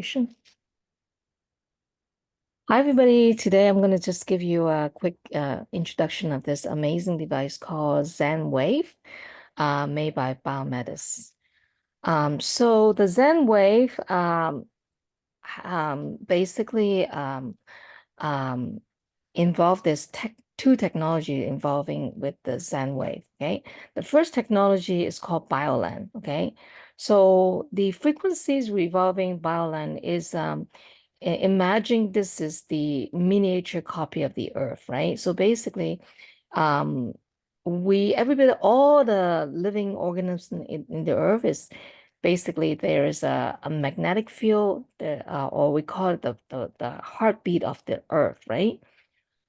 Presentation. Hi, everybody. Today I'm going to just give you a quick introduction of this amazing device called Zenwave, made by Biomedis. So the Zenwave basically um, involved this two technology involving with the Zenwave. Okay, the first technology is called BioLAN. Okay, so the frequencies revolving BioLAN is imagine this is the miniature copy of the Earth, right? So basically, um, everybody, all the living organisms in the Earth is basically there is a magnetic field, or we call it the heartbeat of the Earth, right?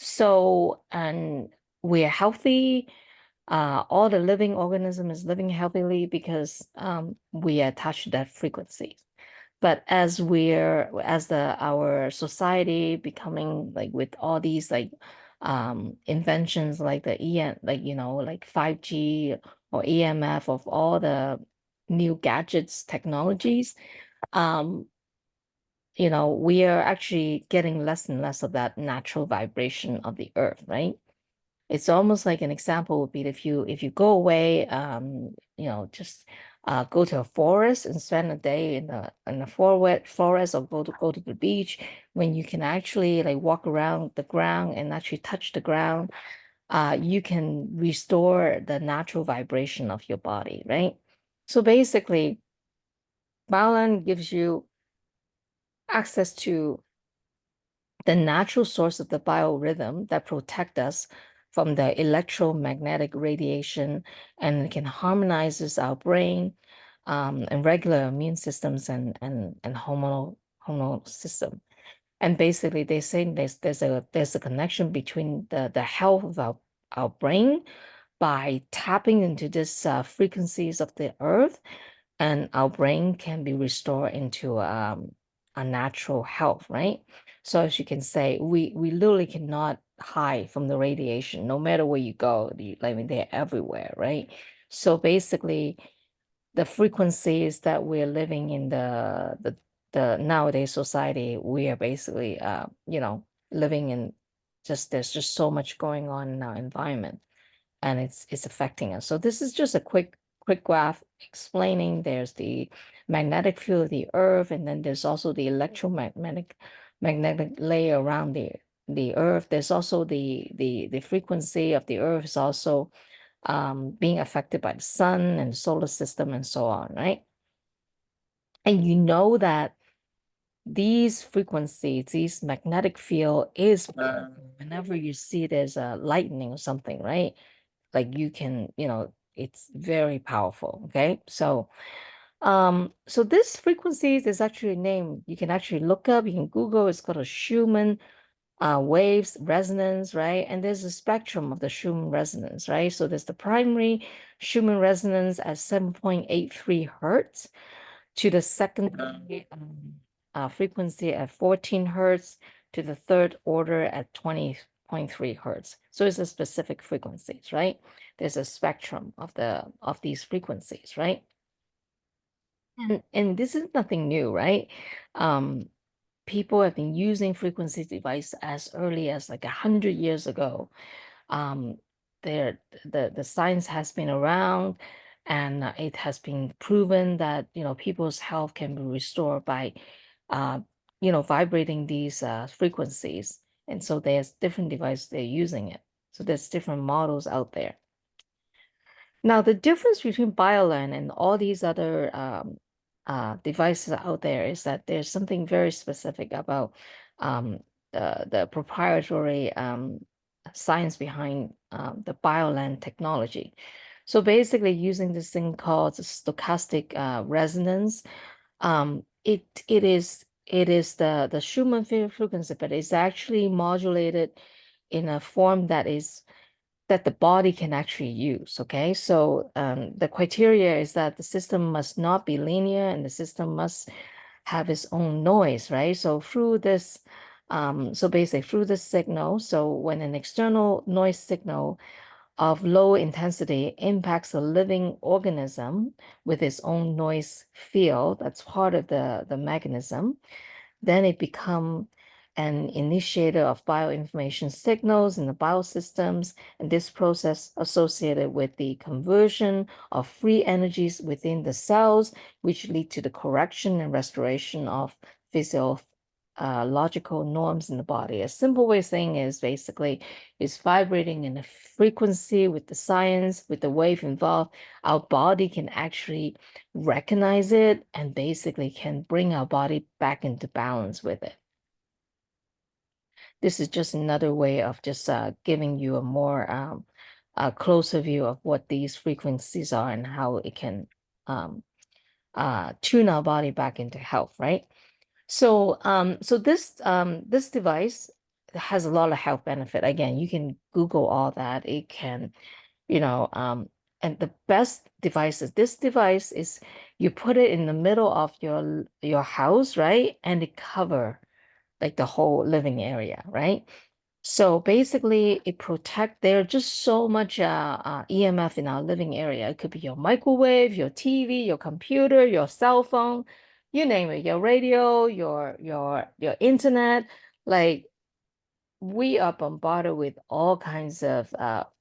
So, and we're healthy. All the living organism is living healthily because we attach to that frequency. But as our society becoming like with all these like inventions like the EM like like 5G or EMF of all the new gadgets technologies, um we are actually getting less and less of that natural vibration of the earth, right? It's almost like an example would be if you go away, just go to a forest and spend a day in the forest, or go to the beach when you can actually like walk around the ground and actually touch the ground, you can restore the natural vibration of your body, right? So basically, Baolan gives you access to the natural source of the biorhythm that protect us from the electromagnetic radiation, and it can harmonizes our brain, and regular immune systems and hormonal system. And basically they say there's a connection between the health of our brain by tapping into this frequencies of the earth, and our brain can be restored into a natural health, right? So as you can say, we literally cannot hide from the radiation, no matter where you go. I mean, they're everywhere, right? So basically, the frequencies that we're living in the nowadays society, we are basically living in just there's just so much going on in our environment, and it's affecting us. So this is just a quick graph explaining there's the magnetic field of the earth, and then there's also the magnetic layer around the earth. There's also the frequency of the earth is also being affected by the sun and the solar system and so on, right? And you know that these frequencies, these magnetic field is whenever you see there's a lightning or something, right? Like you can, it's very powerful. Okay. So this frequencies is actually a name you can actually look up, you can Google, it's called a Schumann waves resonance, right? And there's a spectrum of the Schumann resonance, right? So there's the primary Schumann resonance at 7.83 hertz, to the secondary frequency at 14 hertz, to the third order at 20.3 hertz. So it's a specific frequencies, right? There's a spectrum of these frequencies, right? And this is nothing new, right? Um, People have been using frequency device as early as like 100 years ago. Um, the science has been around, and it has been proven that people's health can be restored by uh, vibrating these frequencies. And so there's different devices they're using it. So there's different models out there. Now, the difference between BioLAN and all these other devices out there is that there's something very specific about um, the proprietary science behind the BioLAN technology. So basically, using this thing called stochastic resonance, it is the Schumann frequency, but it's actually modulated in a form that the body can actually use. Okay, so the criteria is that the system must not be linear, and the system must have its own noise, right? So through this, so basically through the signal, so when an external noise signal of low intensity impacts a living organism with its own noise field. That's part of the mechanism. Then it become an initiator of bioinformation signals in the biosystems, and this process associated with the conversion of free energies within the cells, which lead to the correction and restoration of physiological norms in the body. A simple way of saying is basically is vibrating in a frequency with the science, with the wave involved. Our body can actually recognize it and basically can bring our body back into balance with it. This is just another way of just giving you a more a closer view of what these frequencies are and how it can tune our body back into health, right? So this device has a lot of health benefit. Again, you can Google all that. It can, you know, and the best devices, this device is you put it in the middle of your house, right? And it cover like the whole living area, right? So basically, it protect. There's just so much EMF in our living area. It could be your microwave, your TV, your computer, your cell phone, you name it, your radio, your internet. Like we are bombarded with all kinds of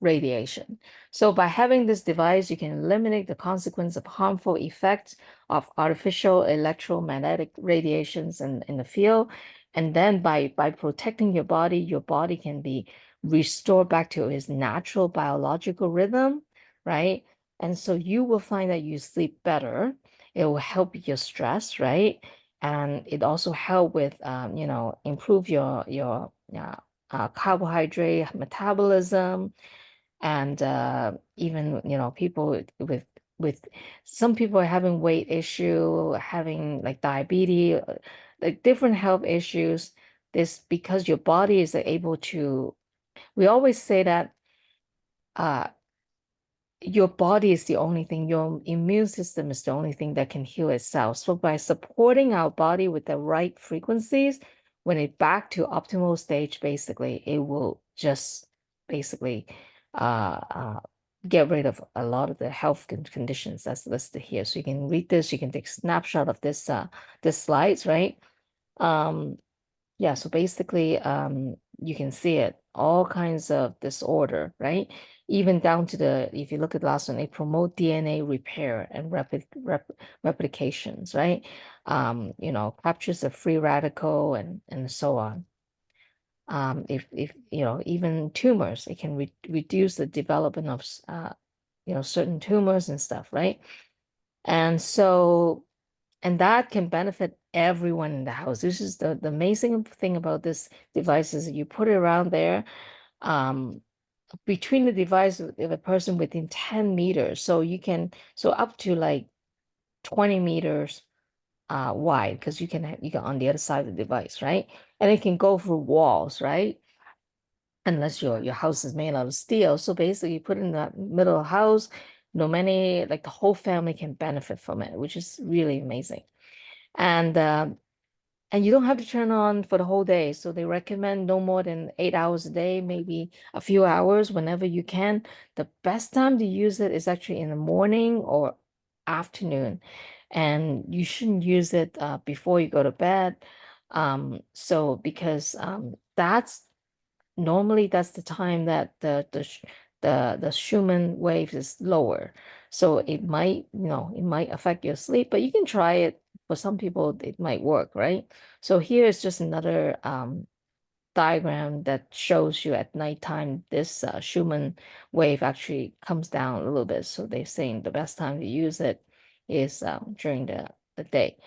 radiation. So by having this device, you can eliminate the consequence of harmful effects of artificial electromagnetic radiations in the field. And then by protecting your body can be restored back to its natural biological rhythm, right? And so you will find that you sleep better. It will help your stress, right? And it also help with improve your carbohydrate metabolism, and even people with some people are having weight issue, having like diabetes, like different health issues. This because your body is able to. We always say that uh your body is the only thing, your immune system is the only thing that can heal itself. So by supporting our body with the right frequencies, when it back to optimal stage, basically, it will just basically uh, get rid of a lot of the health conditions that's listed here. So you can read this, you can take a snapshot of this slides, right? Um, yeah, so basically, you can see it, all kinds of disorder, right? Even down to if you look at the last one, they promote DNA repair and replications, right? Captures a free radical and so on. If even tumors, it can reduce the development of certain tumors and stuff, right? And so and that can benefit everyone in the house. This is the amazing thing about this device is you put it around there, um, between the device of a person within 10 meters. So up to like 20 meters wide, because you can on the other side of the device, right? And it can go through walls, right? Unless your house is made out of steel. So basically you put it in the middle of the house, many like the whole family can benefit from it, which is really amazing. And and you don't have to turn on for the whole day. So they recommend no more than 8 hours a day, maybe a few hours whenever you can. The best time to use it is actually in the morning or afternoon. And you shouldn't use it before you go to bed. So because that's normally that's the time that the Schumann waves is lower. So it might affect your sleep, but you can try it. For some people, it might work, right? So here is just another diagram that shows you at nighttime, this Schumann wave actually comes down a little bit. So they're saying the best time to use it is during the day.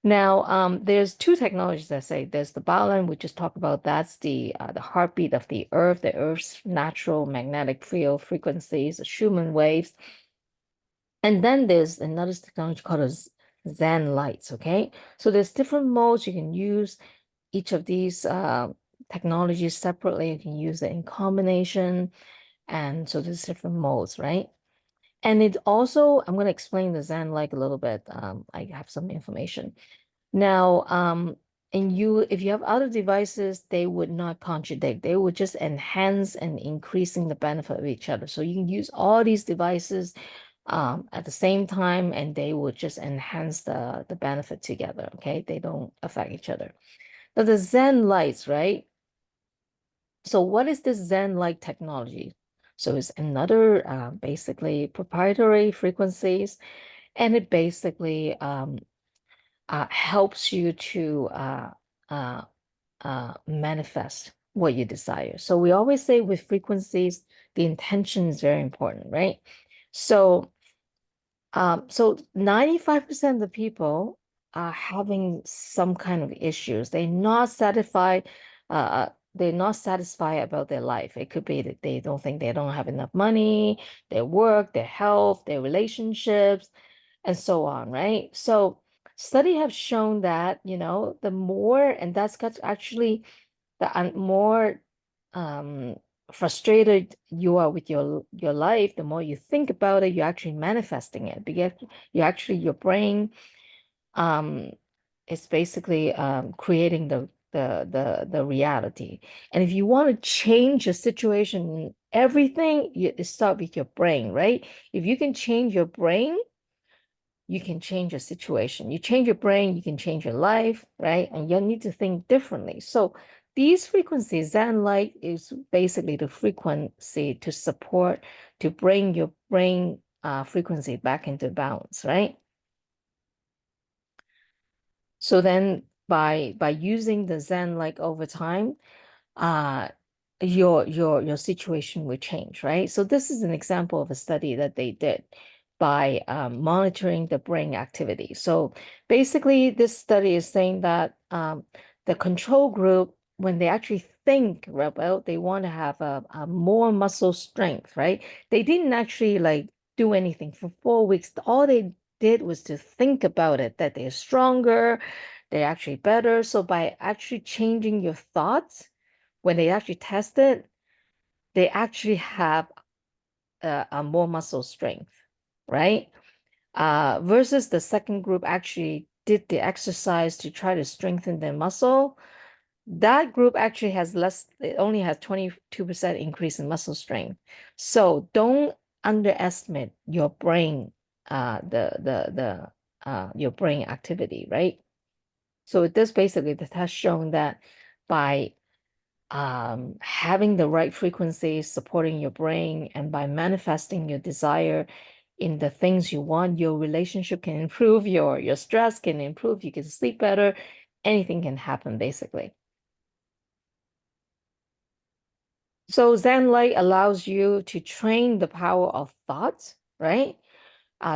Now, there's two technologies that say there's the Baolan, we just talked about. That's the heartbeat of the Earth's natural magnetic field frequencies, the Schumann waves. And then there's another technology called Zen lights. Okay, so there's different modes you can use each of these technologies separately. You can use it in combination, and so there's different modes, right? And it also, I'm going to explain the Zen light a little bit. I have some information. Now, And if you have other devices, they would not contradict. They would just enhance and increasing the benefit of each other. So you can use all these devices at the same time, and they would just enhance the benefit together. Okay, they don't affect each other. Now the Zen lights, right? So what is this Zen light technology? So it's another basically proprietary frequencies, and it basically helps you to uh, manifest what you desire. So we always say with frequencies, the intention is very important, right? So, so 95% of the people are having some kind of issues. They're not satisfied about their life. It could be that they don't think they don't have enough money, their work, their health, their relationships, and so on, right? So study have shown that, the more, and that's got actually the more um, frustrated you are with your life, the more you think about it, you're actually manifesting it because your brain um, is basically creating the reality. And if you want to change your situation, everything it start with your brain, right? If you can change your brain, you can change your situation. You change your brain, you can change your life, right? And you need to think differently. So these frequencies, Zen light is basically the frequency to support, to bring your brain frequency back into balance, right? So then by using the Zen light over time, uh your situation will change, right? So this is an example of a study that they did by monitoring the brain activity. So basically, this study is saying that the control group, when they actually think about they want to have a more muscle strength, right? They didn't actually like do anything for 4 weeks. All they did was to think about it, that they're stronger, they're actually better. So by actually changing your thoughts, when they actually test it, they actually have a more muscle strength, right? Versus the second group actually did the exercise to try to strengthen their muscle. That group actually has less, it only has 22% increase in muscle strength. So don't underestimate your brain, your brain activity, right? So this basically the test shown that by having the right frequency supporting your brain and by manifesting your desire in the things you want, your relationship can improve, your stress can improve, you can sleep better, anything can happen basically. So Zen Light allows you to train the power of thoughts, right?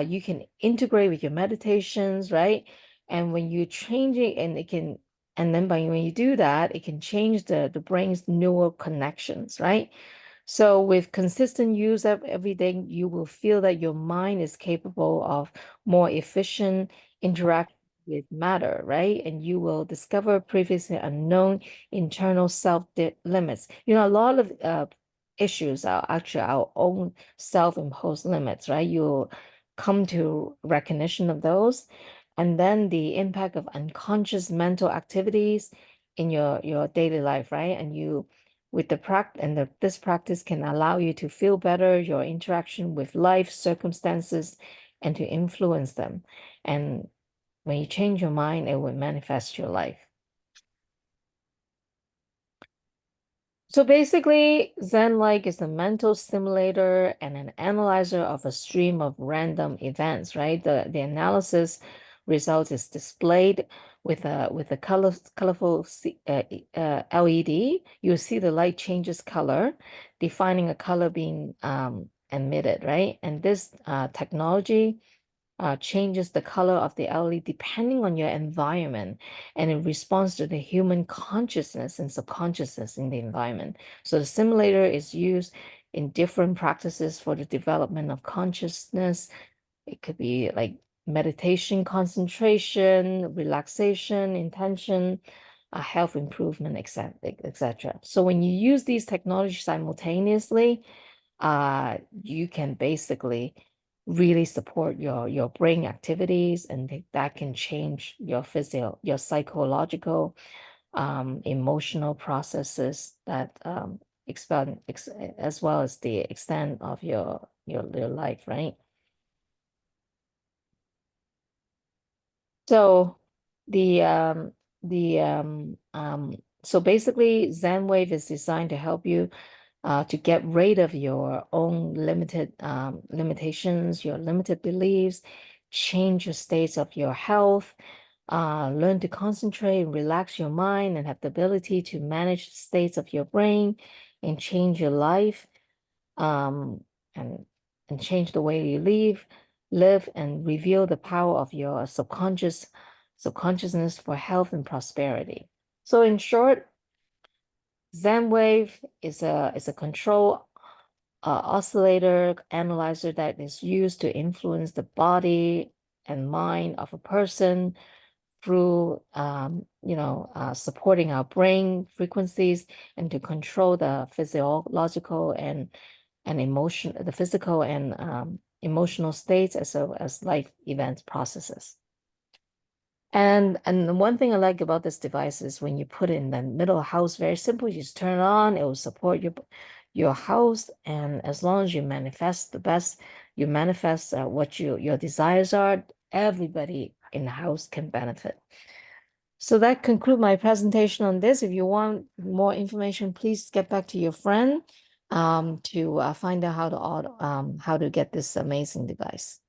You can integrate with your meditations, right? And when you change it, and then when you do that, it can change the brain's neural connections, right? So with consistent use of everything, you will feel that your mind is capable of more efficient interaction with matter, right? And you will discover previously unknown internal self limits. A lot of issues are actually our own self-imposed limits, right? You come to recognition of those, and then the impact of unconscious mental activities in your daily life, right? And you with the practice and this practice can allow you to feel better your interaction with life circumstances and to influence them. And when you change your mind, it will manifest your life. So basically, Zen-like is a mental simulator and an analyzer of a stream of random events, right? The analysis result is displayed with a colorful LED. You'll see the light changes color, defining a color being emitted, right? And this technology changes the color of the LED depending on your environment, and it responds to the human consciousness and subconsciousness in the environment. So the simulator is used in different practices for the development of consciousness. It could be like meditation, concentration, relaxation, intention, health improvement, etc. So when you use these technologies simultaneously, you can basically really support your brain activities, and that can change your psychological, emotional processes that expand as well as the extent of your life, right? So the the so basically Zenwave is designed to help you to get rid of your own limited limitations, your limited beliefs, change your states of your health, learn to concentrate, relax your mind, and have the ability to manage the states of your brain and change your life, um, and change the way you live, and reveal the power of your subconsciousness for health and prosperity. So in short, Zenwave is a control oscillator analyzer that is used to influence the body and mind of a person through supporting our brain frequencies, and to control the physiological and the physical and emotional states, as well as life events processes. And the one thing I like about this device is when you put it in the middle of the house, very simple. You just turn it on, it will support your house, and as long as you manifest the best, you manifest what your desires are, everybody in the house can benefit. So that concludes my presentation on this. If you want more information, please get back to your friend to find out how to get this amazing device.